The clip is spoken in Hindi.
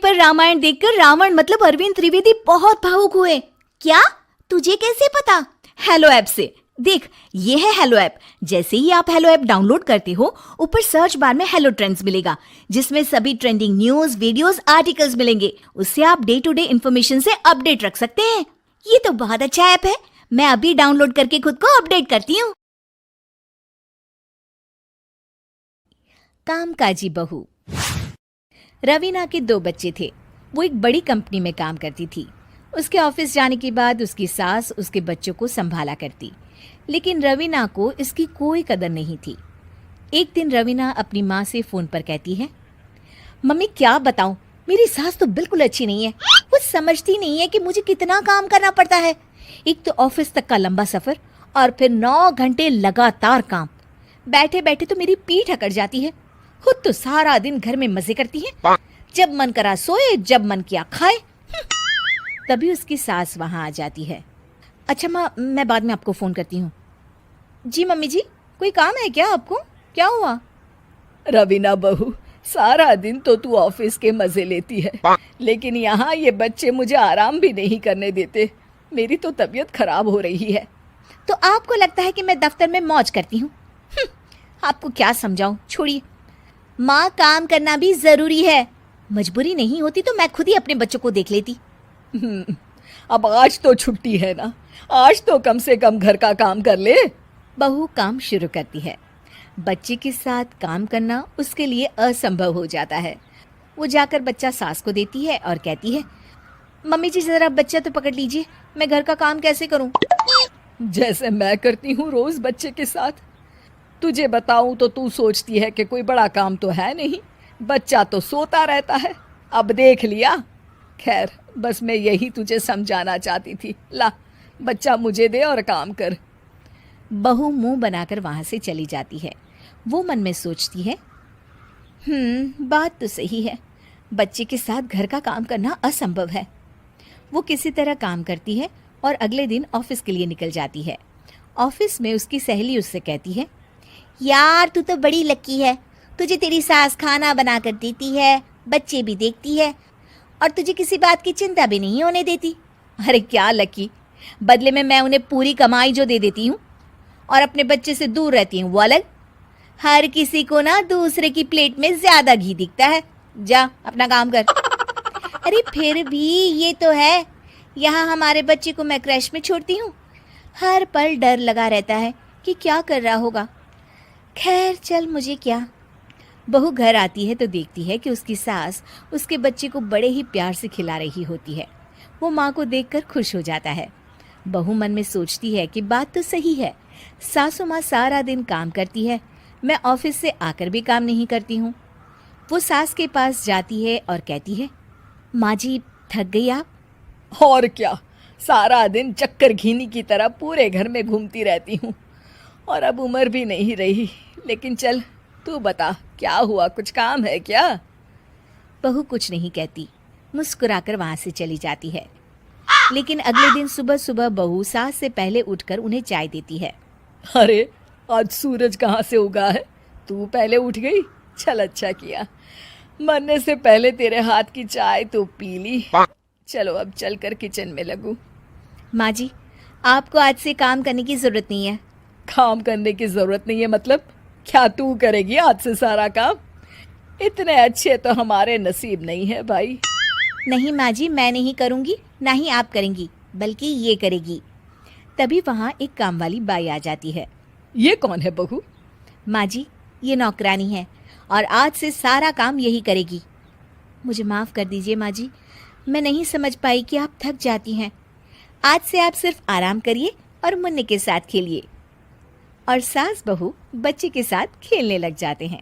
पर रामायण देखकर रावण मतलब अरविंद त्रिवेदी बहुत भावुक हुए। क्या? तुझे कैसे पता? हेलो ऐप से। देख, ये है हेलो ऐप। जैसे ही आप हेलो ऐप डाउनलोड करते हो, ऊपर सर्च बार में हेलो ट्रेंड्स मिलेगा, जिसमें सभी ट्रेंडिंग न्यूज, वीडियोस, आर्टिकल्स मिलेंगे। उससे आप डे टू डे इन्फॉर्मेशन से अपडेट रख सकते हैं। ये तो बहुत अच्छा ऐप है। मैं अभी डाउनलोड करके खुद को अपडेट करती हूँ। कामकाजी बहू। रवीना के 2 बच्चे थे। वो एक बड़ी कंपनी में काम करती थी। उसके ऑफिस जाने के बाद उसकी सास उसके बच्चों को संभाला करती, लेकिन रवीना को इसकी कोई कदर नहीं थी। एक दिन रवीना अपनी माँ से फोन पर कहती है, मम्मी क्या बताऊं, मेरी सास तो बिल्कुल अच्छी नहीं है। वो समझती नहीं है कि मुझे कितना काम करना पड़ता है। एक तो ऑफिस तक का लंबा सफर और फिर 9 घंटे लगातार काम। बैठे बैठे तो मेरी पीठ अकड़ जाती है। खुद तो सारा दिन घर में मजे करती है, जब मन करा सोए, जब मन किया खाए। तभी उसकी सास वहां आ जाती है। अच्छा माँ, मैं बाद में आपको फोन करती हूँ। जी मम्मी जी, कोई काम है क्या आपको? क्या हुआ? रवीना बहू, सारा दिन तो तू ऑफिस के मजे लेती है, लेकिन यहाँ ये बच्चे मुझे आराम भी नहीं करने देते। मेरी तो तबीयत खराब हो रही है। तो आपको लगता है कि मैं दफ्तर में मौज करती हूँ? आपको क्या समझाऊं, छोड़िए। माँ, काम करना भी जरूरी है। मजबूरी नहीं होती तो मैं खुद ही अपने बच्चों को देख लेती। अब आज तो छुट्टी है ना, आज तो कम से कम घर का काम कर ले। बहू काम शुरू करती है। बच्चे के साथ काम करना उसके लिए असंभव हो जाता है। वो जाकर बच्चा सास को देती है और कहती है, मम्मी जी जरा बच्चा तो पकड़ लीजिए, मैं घर का काम कैसे करूं? जैसे मैं करती हूँ रोज बच्चे के साथ। तुझे बताऊं तो तू सोचती है कि कोई बड़ा काम तो है नहीं, बच्चा तो सोता रहता है। अब देख लिया। खैर, बस मैं यही तुझे समझाना चाहती थी। ला, बच्चा मुझे दे और काम कर। बहू मुंह बनाकर वहां से चली जाती है। वो मन में सोचती है, बात तो सही है, बच्चे के साथ घर का काम करना असंभव है। वो किसी तरह काम करती है और अगले दिन ऑफिस के लिए निकल जाती है। ऑफिस में उसकी सहेली उससे कहती है, यार तू तो बड़ी लकी है, तुझे तेरी सास खाना बना कर देती है, बच्चे भी देखती है और तुझे किसी बात की चिंता भी नहीं होने देती। अरे क्या लकी, बदले में मैं उन्हें पूरी कमाई जो दे देती हूँ और अपने बच्चे से दूर रहती हूँ वो अलग। हर किसी को ना दूसरे की प्लेट में ज्यादा घी दिखता है। जा अपना काम कर। अरे फिर भी ये तो है, यहाँ हमारे बच्चे को मैं क्रैश में छोड़ती हूँ, हर पल डर लगा रहता है कि क्या कर रहा होगा। खैर चल, मुझे क्या। बहू घर आती है तो देखती है कि उसकी सास उसके बच्चे को बड़े ही प्यार से खिला रही होती है। वो माँ को देखकर खुश हो जाता है। बहू मन में सोचती है कि बात तो सही है, सासू माँ सारा दिन काम करती है, मैं ऑफिस से आकर भी काम नहीं करती हूँ। वो सास के पास जाती है और कहती है, माँ जी थक गई आप? और क्या, सारा दिन चक्कर घीनी की तरह पूरे घर में घूमती रहती हूँ और अब उम्र भी नहीं रही। लेकिन चल, तू बता क्या हुआ, कुछ काम है क्या? बहू कुछ नहीं कहती, मुस्कुराकर वहां से चली जाती है। लेकिन अगले दिन सुबह सुबह बहू सास से पहले उठकर उन्हें चाय देती है। अरे आज सूरज कहाँ से उगा है, तू पहले उठ गई। चल अच्छा किया, मरने से पहले तेरे हाथ की चाय तो पी ली। चलो अब चलकर किचन में लगूं। माँ जी, आपको आज से काम करने की जरूरत नहीं है। काम करने की जरूरत नहीं है मतलब? क्या तू करेगी आज से सारा काम? इतने अच्छे तो हमारे नसीब नहीं है भाई। नहीं माँ जी, मैं नहीं करूँगी, ना ही आप करेंगी, बल्कि ये करेगी। तभी वहाँ एक काम वाली बाई आ जाती है। ये कौन है बहू? माँ जी, ये नौकरानी है और आज से सारा काम यही करेगी। मुझे माफ़ कर दीजिए माँ जी, मैं नहीं समझ पाई कि आप थक जाती हैं। आज से आप सिर्फ आराम करिए और मुन्ने के साथ खेलिए। और सास बहू बच्चे के साथ खेलने लग जाते हैं।